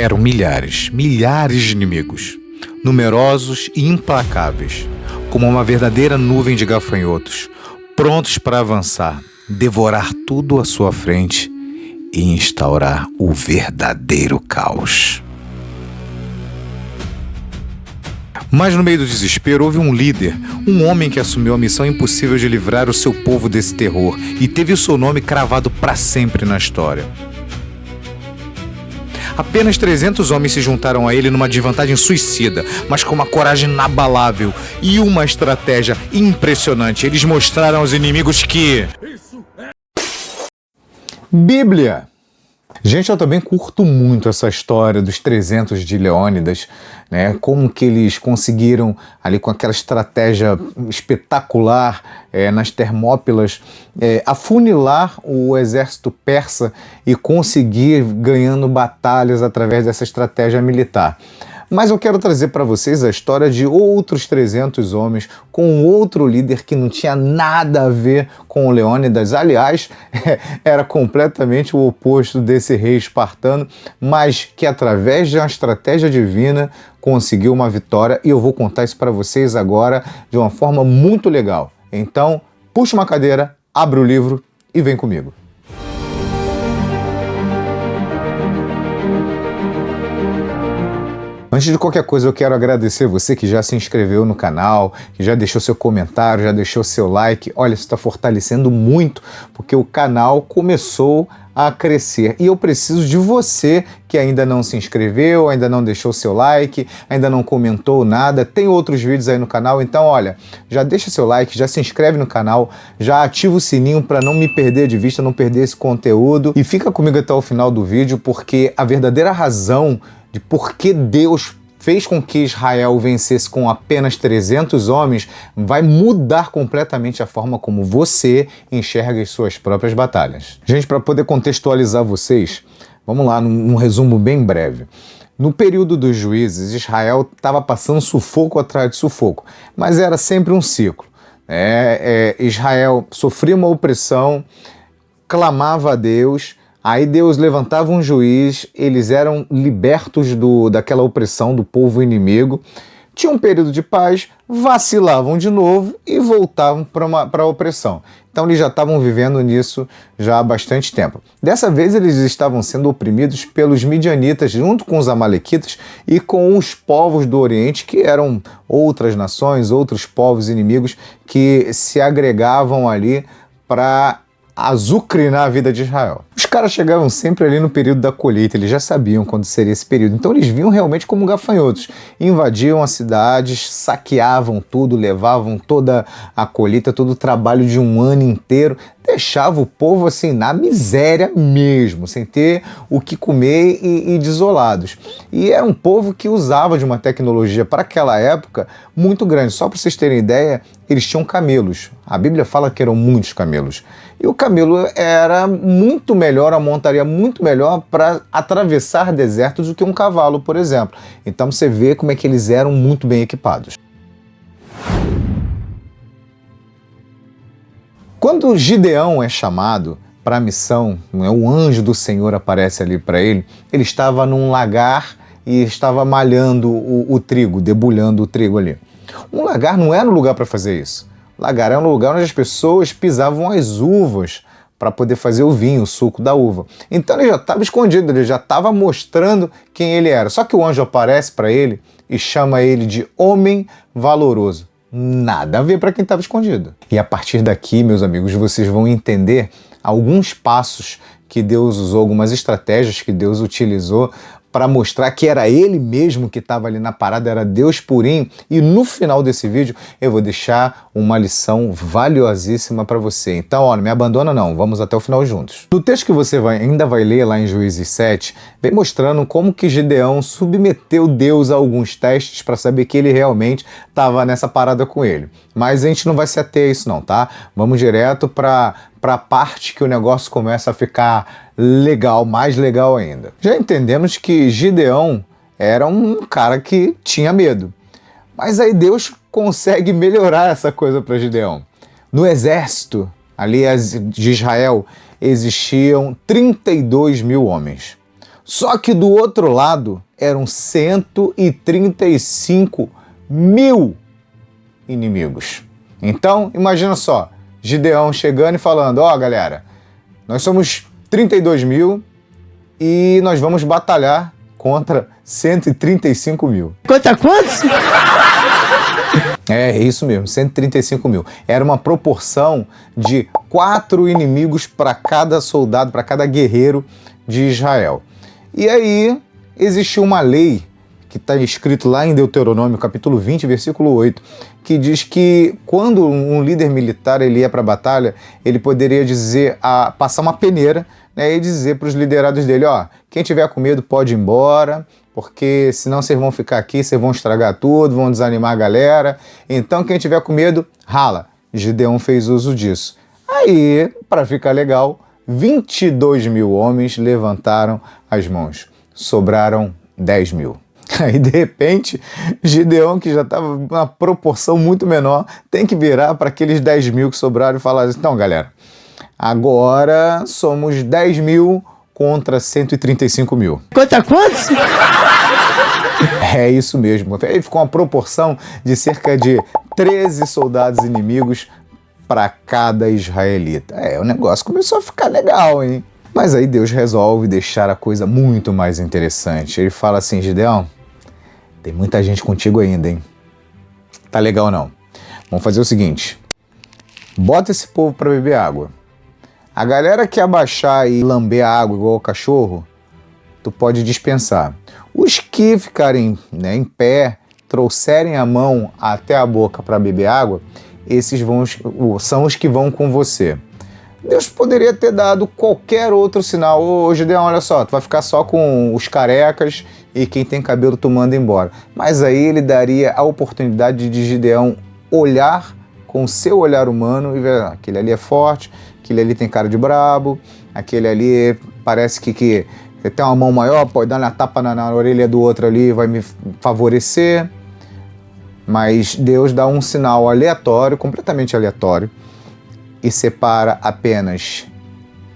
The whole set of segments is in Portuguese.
Eram milhares, milhares de inimigos, numerosos e implacáveis, como uma verdadeira nuvem de gafanhotos, prontos para avançar, devorar tudo à sua frente e instaurar o verdadeiro caos. Mas no meio do desespero houve um líder, um homem que assumiu a missão impossível de livrar o seu povo desse terror e teve o seu nome cravado para sempre na história. Apenas 300 homens se juntaram a ele numa desvantagem suicida, mas com uma coragem inabalável e uma estratégia impressionante. Eles mostraram aos inimigos que... Bíblia! Gente, eu também curto muito essa história dos 300 de Leônidas, né? Como que eles conseguiram, ali com aquela estratégia espetacular nas Termópilas, afunilar o exército persa e conseguir ganhando batalhas através dessa estratégia militar. Mas eu quero trazer para vocês a história de outros 300 homens com outro líder que não tinha nada a ver com o Leônidas. Aliás, era completamente o oposto desse rei espartano, mas que através de uma estratégia divina conseguiu uma vitória. E eu vou contar isso para vocês agora de uma forma muito legal. Então, puxa uma cadeira, abre o livro e vem comigo. Antes de qualquer coisa, eu quero agradecer você que já se inscreveu no canal, que já deixou seu comentário, já deixou seu like. Olha, isso está fortalecendo muito, porque o canal começou a crescer. E eu preciso de você que ainda não se inscreveu, ainda não deixou seu like, ainda não comentou nada. Tem outros vídeos aí no canal, então olha, já deixa seu like, já se inscreve no canal, já ativa o sininho para não me perder de vista, não perder esse conteúdo. E fica comigo até o final do vídeo, porque a verdadeira razão de por que Deus fez com que Israel vencesse com apenas 300 homens vai mudar completamente a forma como você enxerga as suas próprias batalhas. Gente, para poder contextualizar vocês, vamos lá, num resumo bem breve. No período dos juízes, Israel estava passando sufoco atrás de sufoco, mas era sempre um ciclo. Israel sofria uma opressão, clamava a Deus. Aí Deus levantava um juiz, eles eram libertos daquela opressão do povo inimigo, tinha um período de paz, vacilavam de novo e voltavam para a opressão. Então eles já estavam vivendo nisso já há bastante tempo. Dessa vez eles estavam sendo oprimidos pelos midianitas junto com os amalequitas e com os povos do Oriente, que eram outras nações, outros povos inimigos que se agregavam ali para azucrinar a vida de Israel. Os caras chegavam sempre ali no período da colheita, eles já sabiam quando seria esse período, então eles vinham realmente como gafanhotos, invadiam as cidades, saqueavam tudo, levavam toda a colheita, todo o trabalho de um ano inteiro, deixava o povo assim na miséria mesmo, sem ter o que comer e desolados. E era um povo que usava de uma tecnologia para aquela época muito grande. Só para vocês terem ideia, eles tinham camelos. A Bíblia fala que eram muitos camelos. E o camelo era muito melhor, a montaria muito melhor para atravessar desertos do que um cavalo, por exemplo. Então você vê como é que eles eram muito bem equipados. Quando Gideão é chamado para a missão, o anjo do Senhor aparece ali para ele, ele estava num lagar e estava malhando o trigo, debulhando o trigo ali. Um lagar não era um lugar para fazer isso. Lagar era um lugar onde as pessoas pisavam as uvas para poder fazer o vinho, o suco da uva. Então ele já estava escondido, ele já estava mostrando quem ele era. Só que o anjo aparece para ele e chama ele de homem valoroso. Nada a ver para quem estava escondido. E a partir daqui, meus amigos, vocês vão entender alguns passos que Deus usou, algumas estratégias que Deus utilizou para mostrar que era ele mesmo que estava ali na parada, era Deus purinho. E no final desse vídeo eu vou deixar uma lição valiosíssima para você. Então, ó, não me abandona não, vamos até o final juntos. No texto que você ainda vai ler lá em Juízes 7, vem mostrando como que Gideão submeteu Deus a alguns testes para saber que ele realmente estava nessa parada com ele. Mas a gente não vai se ater a isso não, tá? Vamos direto para a parte que o negócio começa a ficar legal, mais legal ainda. Já entendemos que Gideão era um cara que tinha medo. Mas aí Deus consegue melhorar essa coisa para Gideão. No exército ali de Israel existiam 32 mil homens. Só que do outro lado eram 135 mil inimigos. Então, imagina só, Gideão chegando e falando, ó, galera, nós somos 32 mil e nós vamos batalhar contra 135 mil. Contra quantos? É isso mesmo, 135 mil. Era uma proporção de 4 inimigos para cada soldado, para cada guerreiro de Israel. E aí existiu uma lei que está escrito lá em Deuteronômio, capítulo 20, versículo 8, que diz que quando um líder militar ele ia para a batalha, ele poderia dizer, passar uma peneira, né, e dizer para os liderados dele, ó, quem tiver com medo pode ir embora, porque senão vocês vão ficar aqui, vocês vão estragar tudo, vão desanimar a galera. Então quem tiver com medo, rala. Gideão fez uso disso. Aí, para ficar legal, 22 mil homens levantaram as mãos. Sobraram 10 mil. Aí, de repente, Gideão, que já estava numa proporção muito menor, tem que virar para aqueles 10 mil que sobraram e falar assim, então, galera, agora somos 10 mil contra 135 mil. Contra quantos? É isso mesmo. Aí ficou uma proporção de cerca de 13 soldados inimigos para cada israelita. O negócio começou a ficar legal, hein? Mas aí Deus resolve deixar a coisa muito mais interessante. Ele fala assim, Gideão, tem muita gente contigo ainda, hein? Tá legal não. Vamos fazer o seguinte, bota esse povo para beber água. A galera que abaixar e lamber a água igual o cachorro, tu pode dispensar. Os que ficarem, né, em pé, trouxerem a mão até a boca para beber água, esses são os que vão com você. Deus poderia ter dado qualquer outro sinal. Ô Gideão, olha só, tu vai ficar só com os carecas e quem tem cabelo tu manda embora. Mas aí ele daria a oportunidade de Gideão olhar com o seu olhar humano e ver, aquele ali é forte, aquele ali tem cara de brabo, aquele ali parece que tem uma mão maior, pode dar uma tapa na orelha do outro ali, vai me favorecer. Mas Deus dá um sinal aleatório, completamente aleatório, e separa apenas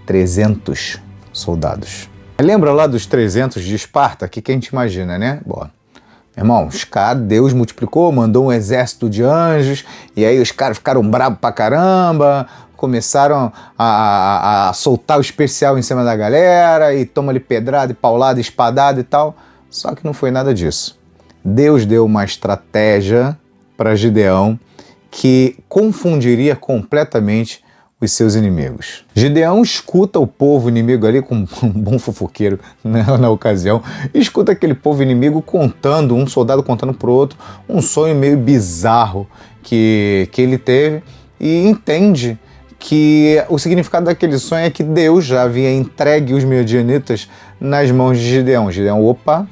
300 soldados. Lembra lá dos 300 de Esparta? Que a gente imagina, né? Bom, irmão, os caras, Deus multiplicou, mandou um exército de anjos, e aí os caras ficaram bravos pra caramba, começaram a soltar o especial em cima da galera, e toma ali pedrada, e paulada, espadada e tal. Só que não foi nada disso. Deus deu uma estratégia para Gideão que confundiria completamente os seus inimigos. Gideão escuta o povo inimigo ali, com um bom fofoqueiro na ocasião, escuta aquele povo inimigo contando, um soldado contando para o outro, um sonho meio bizarro que ele teve, e entende que o significado daquele sonho é que Deus já havia entregue os midianitas nas mãos de Gideão. Gideão, opa,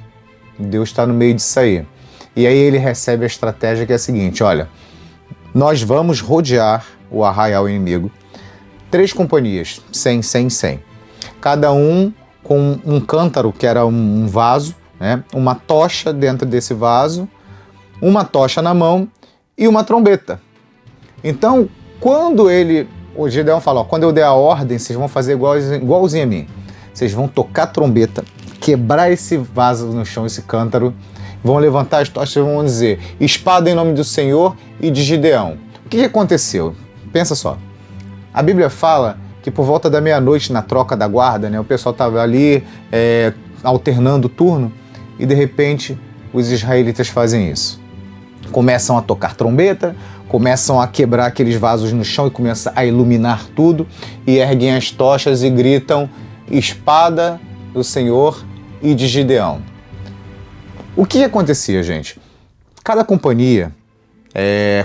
Deus está no meio disso aí. E aí ele recebe a estratégia que é a seguinte, olha, nós vamos rodear o arraial inimigo, 3 companhias, 100, 100, 100. Cada um com um cântaro, que era um vaso, né? Uma tocha dentro desse vaso, uma tocha na mão e uma trombeta. Então, quando o Gideão fala, ó, quando eu der a ordem, vocês vão fazer igualzinho a mim. Vocês vão tocar a trombeta, quebrar esse vaso no chão, esse cântaro, vão levantar as tochas e vão dizer, espada em nome do Senhor e de Gideão. O que aconteceu? Pensa só. A Bíblia fala que por volta da meia-noite, na troca da guarda, né, o pessoal estava ali alternando o turno e de repente os israelitas fazem isso. Começam a tocar trombeta, começam a quebrar aqueles vasos no chão e começam a iluminar tudo e erguem as tochas e gritam, espada do Senhor e de Gideão. O que acontecia, gente? Cada companhia,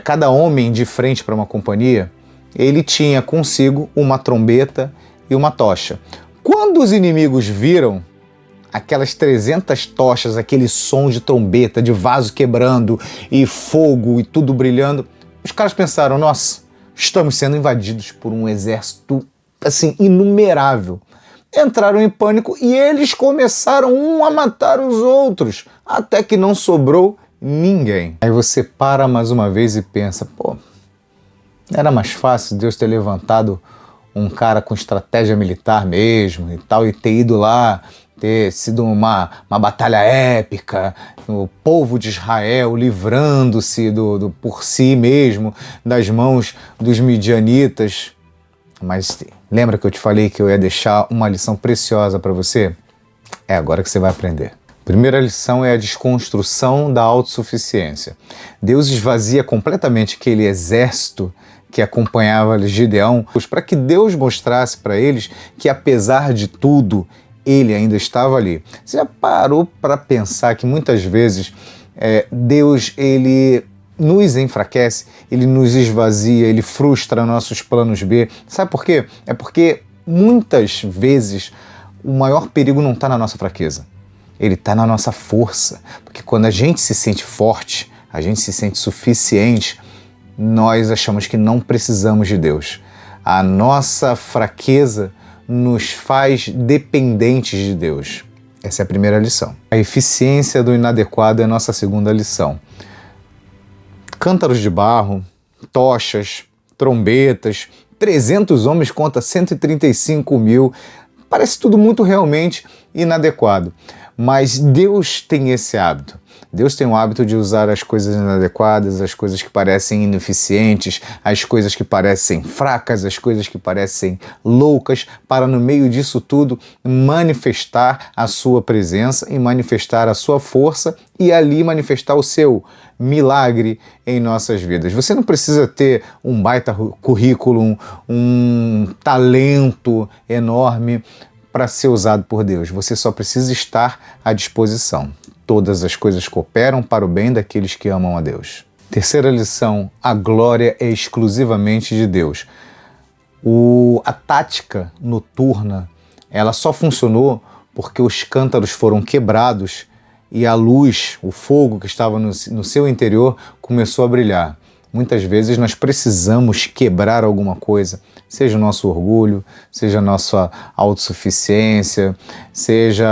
cada homem de frente para uma companhia, ele tinha consigo uma trombeta e uma tocha. Quando os inimigos viram aquelas 300 tochas, aquele som de trombeta, de vaso quebrando e fogo e tudo brilhando, os caras pensaram, nossa, estamos sendo invadidos por um exército, assim, inumerável. Entraram em pânico e eles começaram a matar os outros, até que não sobrou ninguém. Aí você para mais uma vez e pensa, pô, era mais fácil Deus ter levantado um cara com estratégia militar mesmo e tal, e ter ido lá, ter sido uma batalha épica, o povo de Israel livrando-se por si mesmo das mãos dos midianitas. Mas lembra que eu te falei que eu ia deixar uma lição preciosa para você? É agora que você vai aprender. Primeira lição é a desconstrução da autossuficiência. Deus esvazia completamente aquele exército que acompanhava Gideão, para que Deus mostrasse para eles que, apesar de tudo, ele ainda estava ali. Você já parou para pensar que muitas vezes Deus ele nos enfraquece, ele nos esvazia, ele frustra nossos planos B? Sabe por quê? É porque muitas vezes o maior perigo não está na nossa fraqueza, ele está na nossa força. Porque quando a gente se sente forte, a gente se sente suficiente, nós achamos que não precisamos de Deus. A nossa fraqueza nos faz dependentes de Deus. Essa é a primeira lição. A eficiência do inadequado é a nossa segunda lição. Cântaros de barro, tochas, trombetas, 300 homens contra 135 mil. Parece tudo muito realmente inadequado. Mas Deus tem esse hábito. Deus tem o hábito de usar as coisas inadequadas, as coisas que parecem ineficientes, as coisas que parecem fracas, as coisas que parecem loucas, para no meio disso tudo manifestar a sua presença e manifestar a sua força e ali manifestar o seu milagre em nossas vidas. Você não precisa ter um baita currículo, um talento enorme para ser usado por Deus. Você só precisa estar à disposição. Todas as coisas cooperam para o bem daqueles que amam a Deus. Terceira lição, a glória é exclusivamente de Deus. A tática noturna, ela só funcionou porque os cântaros foram quebrados e a luz, o fogo que estava no seu interior começou a brilhar. Muitas vezes nós precisamos quebrar alguma coisa, seja o nosso orgulho, seja a nossa autossuficiência, seja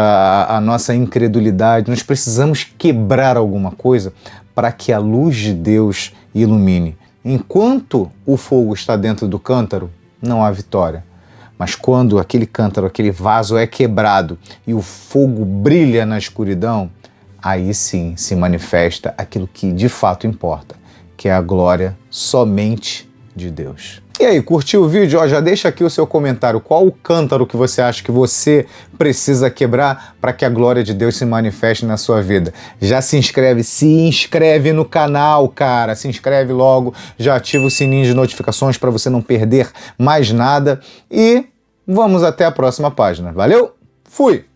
a nossa incredulidade. Nós precisamos quebrar alguma coisa para que a luz de Deus ilumine. Enquanto o fogo está dentro do cântaro, não há vitória. Mas quando aquele cântaro, aquele vaso é quebrado e o fogo brilha na escuridão, aí sim se manifesta aquilo que de fato importa, que é a glória somente de Deus. E aí, curtiu o vídeo? Já deixa aqui o seu comentário. Qual o cântaro que você acha que você precisa quebrar para que a glória de Deus se manifeste na sua vida? Já se inscreve no canal, cara. Se inscreve logo, já ativa o sininho de notificações para você não perder mais nada. E vamos até a próxima página. Valeu? Fui!